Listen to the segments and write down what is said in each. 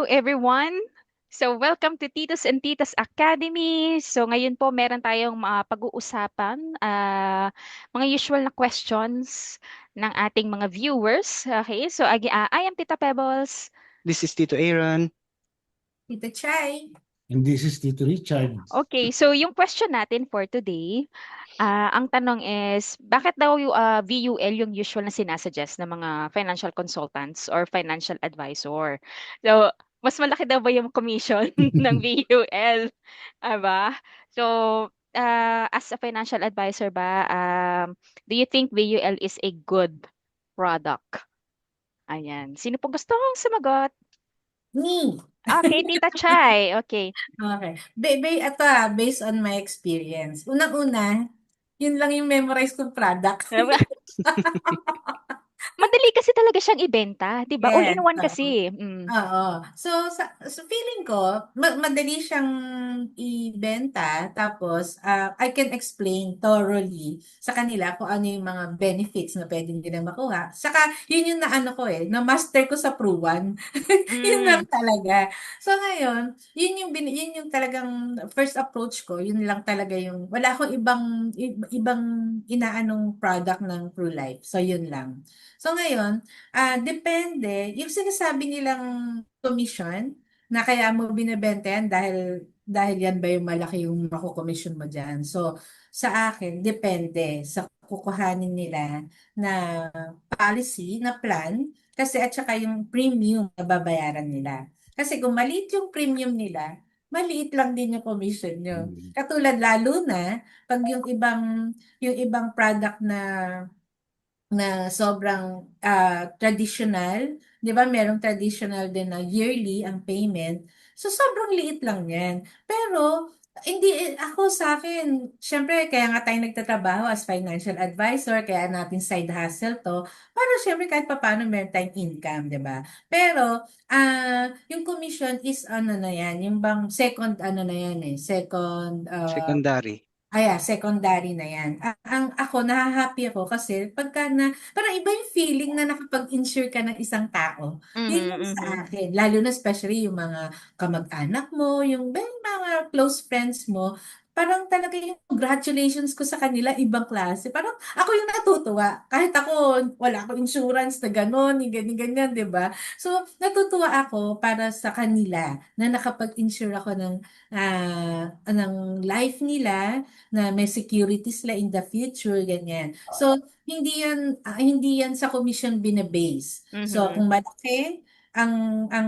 Hello everyone! So welcome to Titos and Titas Academy. So ngayon po meron tayong pag-uusapan, mga usual na questions ng ating mga viewers. Okay, so I am Tita Pebbles. This is Tito Aaron. Tita Chai. And this is Tito Richard. Okay, so yung question natin for today, ang tanong is, bakit daw yung VUL yung usual na sinasuggest ng mga financial consultants or financial advisor? So, mas malaki daw ba yung commission ng VUL? Aba? So, as a financial advisor ba, do you think VUL is a good product? Ayan. Sino po gusto kong sumagot? Me. Okay, Tita Chai. Okay. Okay. Ito based on my experience. Unang-una, yun lang yung memorize kong product. Madali kasi talaga siyang ibenta, 'di ba? Yes, All-in-one oo. kasi. Oo. So feeling ko, madali siyang ibenta, tapos I can explain thoroughly sa kanila kung ano yung mga benefits na pwede nilang makuha. Saka, yun yung naano ko na-master ko sa Pruwan. Yun lang Mm. talaga. So ngayon, yun yung talagang first approach ko, yun lang talaga yung, wala akong ibang inaanong product ng PruLife. So yun lang. So ngayon, depende. Yung sinasabi nilang commission, na kaya mo binebenta yan dahil yan ba yung malaki yung makukomission mo dyan. So, sa akin, depende sa kukuhanin nila na policy, na plan, kasi at saka yung premium na babayaran nila. Kasi kung maliit yung premium nila, maliit lang din yung commission nyo. Katulad lalo na pag yung ibang product na sobrang traditional, 'di ba? Merong traditional din na yearly ang payment. So sobrang liit lang 'yan. Pero hindi ako sa akin, syempre kaya nga tayo nagtatrabaho as financial advisor, kaya natin side hustle 'to, para syempre kahit papaano meron tayong income, 'di ba? Pero yung commission is ano na 'yan, yung bang second ano na 'yan second Secondary. secondary na yan. Ang ako, nahahappy ako kasi pagka parang iba yung feeling na nakapag-insure ka ng isang tao. Yun yung sa Mhm. akin. Lalo na especially yung mga kamag-anak mo, yung mga close friends mo, parang talaga yung congratulations ko sa kanila, ibang klase. Parang ako yung natutuwa. Kahit ako, wala akong insurance na gano'n, yung ganyan-ganyan, di ba? So, natutuwa ako para sa kanila na nakapag-insure ako ng life nila, na may security sila in the future, ganyan. So, hindi yan sa commission bine-base. So, Mhm. kung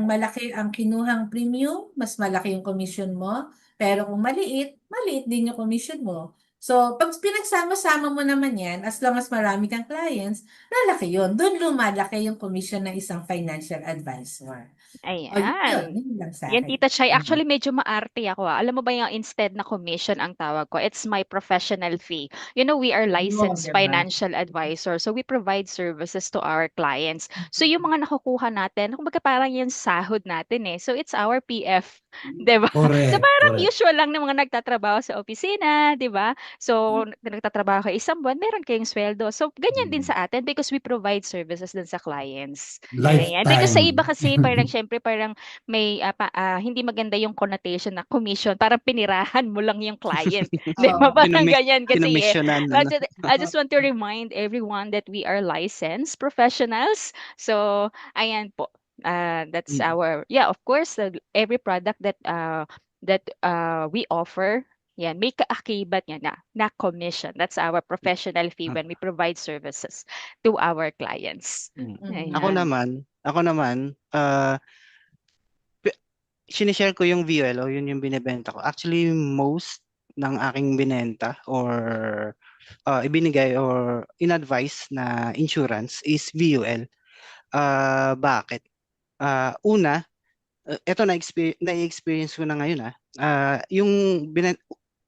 malaki ang kinuhang premium, mas malaki yung commission mo. Pero kung maliit, maliit din yung commission mo. So, pag pinagsama-sama mo naman yan, as long as marami kang clients, lalaki yun. Doon lumalaki yung commission ng isang financial advisor. O yun Ayan. lang sa Yan, akin. Tita Chay. Actually, medyo maarte ako. Alam mo ba yung instead na commission ang tawag ko? It's my professional fee. You know, we are Yun, licensed diba? financial advisor. So, we provide services to our clients. So, yung mga nakukuha natin, kumbaga parang yung sahod natin eh. So, it's our PF. 'Di ba? So, Correct, parang correct. usual lang ng mga nagtatrabaho sa opisina, 'di ba? So, nagtatrabaho kayo isang buwan, meron kayong sweldo. So, ganyan din sa atin because we provide services din sa clients. Ganyan. Because sa iba Lifetime. kasi, parang syempre, parang may hindi maganda yung connotation na commission, parang pinirahan mo lang yung client. 'Di ba? Oo. Parang ganyan kasi eh. Kinomisyonan, I ano? just, I just want to remind everyone that we are licensed professionals. So, ayan po. That's Mm. our, yeah, of course, every product that we offer, yan, may kaakibat niya na commission. That's our professional fee Ah, when we provide services to our clients. mm. Ako Mhm. Ayan. naman, sinishare ko yung VUL o yun yung binebenta ko. Actually, most ng aking binenta or ibinigay or in-advise na insurance is VUL. Bakit? Una, eto na-experience ko na ngayon yung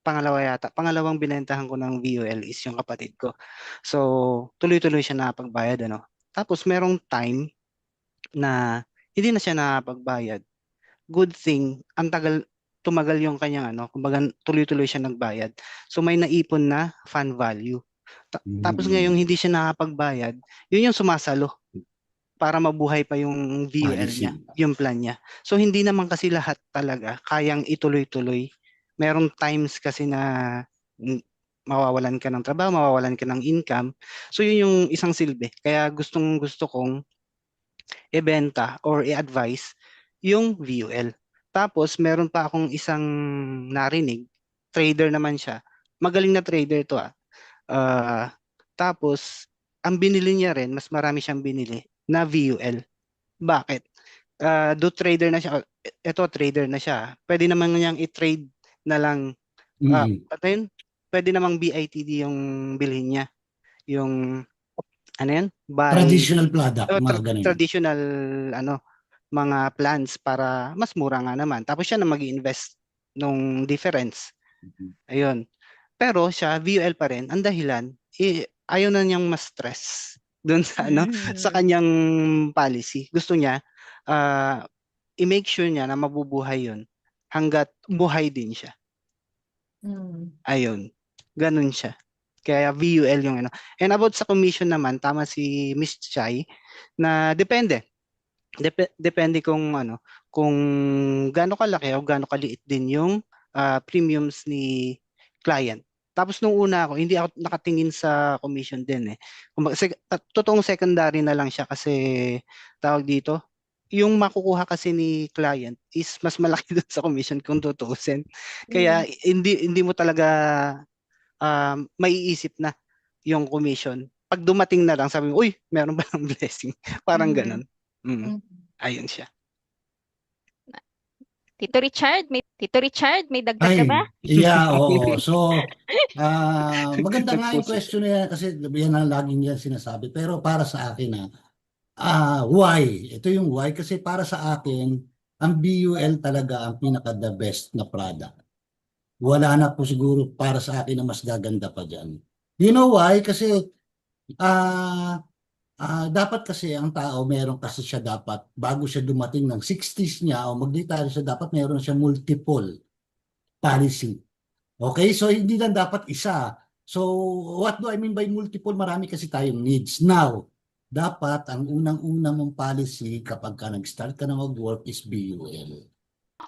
pangalawang binentahan ko ng VUL is yung kapatid ko. So, tuloy-tuloy siya nakapagbayad, ano. Tapos merong time na hindi na siya nakapagbayad. Good thing, tumagal yung kanyang ano, kumbaga tuloy-tuloy siya nagbayad. So may naipon na fan value. Tapos ngayong hindi siya nakapagbayad, yun yung sumasalo para mabuhay pa yung VUL niya, Policy. yung plan niya. So hindi naman kasi lahat talaga kayang ituloy-tuloy. Merong times kasi na mawawalan ka ng trabaho, mawawalan ka ng income. So yun yung isang silbi. Kaya gustong-gusto kong ibenta or i-advise yung VUL. Tapos meron pa akong isang narinig, trader naman siya. Magaling na trader to ah. Ah, tapos ang binili niya rin, mas marami siyang binili na VUL. Bakit? Do trader na siya. Ito trader na siya. Pwede naman niyang i-trade na lang. Mm. Ano yun? Pwede namang BITD yung bilhin niya. Yung ano yan? Buy Traditional product, mga ganun. traditional ano mga plans para mas mura nga naman. Tapos siya na mag-invest nung difference. Ayun. Pero siya VUL pa rin. Ang dahilan ayaw na niyang ma-stress doon sa sa Mm. kanyang policy. Gusto niya i-make sure niya na mabubuhay 'yon hangga't buhay din siya. Ayun. Ganun siya. Kaya VUL yung ano. And about sa commission naman, tama si Miss Chai na depende. Depende kung ano, kung gaano kalaki o gaano kaliit din yung premiums ni client. Tapos nung una ako, hindi ako nakatingin sa commission din eh. Totoong secondary na lang siya kasi tawag dito, yung makukuha kasi ni client is mas malaki dun sa commission kung tutuusin. Kaya hindi mo talaga maiisip na yung commission. Pag dumating na lang, sabi mo, uy, meron ba ng blessing? Parang ganun. Ayun siya. Tito Richard, may dagdag ka ba? Yeah, oo. So, maganda nga yung Nag-push. question na yan kasi yan ang laging yan sinasabi. Pero para sa akin why? Ito yung why kasi para sa akin, ang BUL talaga ang pinaka the best na product. Wala na po siguro para sa akin na mas gaganda pa dyan. You know why? Kasi dapat kasi ang tao, meron kasi siya dapat, bago siya dumating ng 60s niya o mag-retire siya, dapat meron siya multiple policy. Okay? So, hindi lang dapat isa. So, what do I mean by multiple? Marami kasi tayong needs. Now, dapat ang unang-una mong policy kapag ka nag-start ka na mag-work is BUL.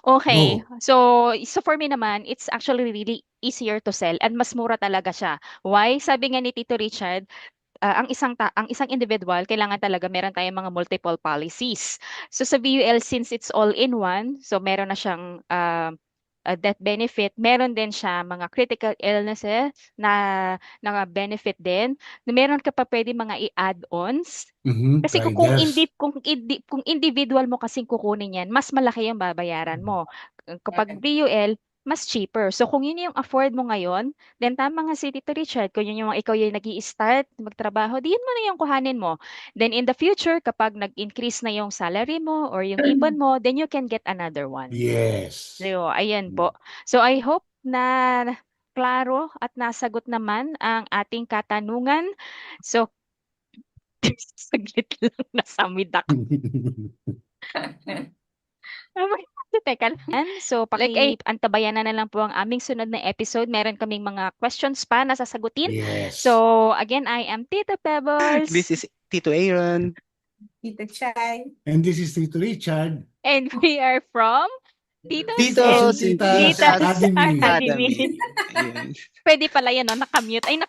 Okay. Go. So for me naman, it's actually really easier to sell and mas mura talaga siya. Why? Sabi nga ni Tito Richard, ang isang individual kailangan talaga meron tayong mga multiple policies. So sa VUL, since it's all in one, so meron na siyang death benefit, meron din siya mga critical illnesses na benefit din. Meron ka pa pwede mga i-add-ons. Kasi Riders. kung individual mo kasing kukunin yan, mas malaki yung babayaran mo. Kapag VUL, mas cheaper. So kung yun yung afford mo ngayon, then tama nga si Tito Richard, kung yun yung ikaw yung nag-i-start magtrabaho, di yun mo na yung kuhanin mo. Then in the future, kapag nag-increase na yung salary mo or yung ipon mo, then you can get another one. Yes. So, ayan po. So I hope na klaro at nasagot naman ang ating katanungan. So, saglit lang, nasamid ako. Teka lang. So, antabayan na lang po ang aming sunod na episode. Meron kaming mga questions pa na sasagutin. Yes. So, again, I am Tita Pebbles. This is Tito Aaron. Tito Chai. And this is Tito Richard. And we are from Tito's and Tita's Tita's Academy. Academy. Ayun. Pwede pala yan, no? Nakamute. Ay,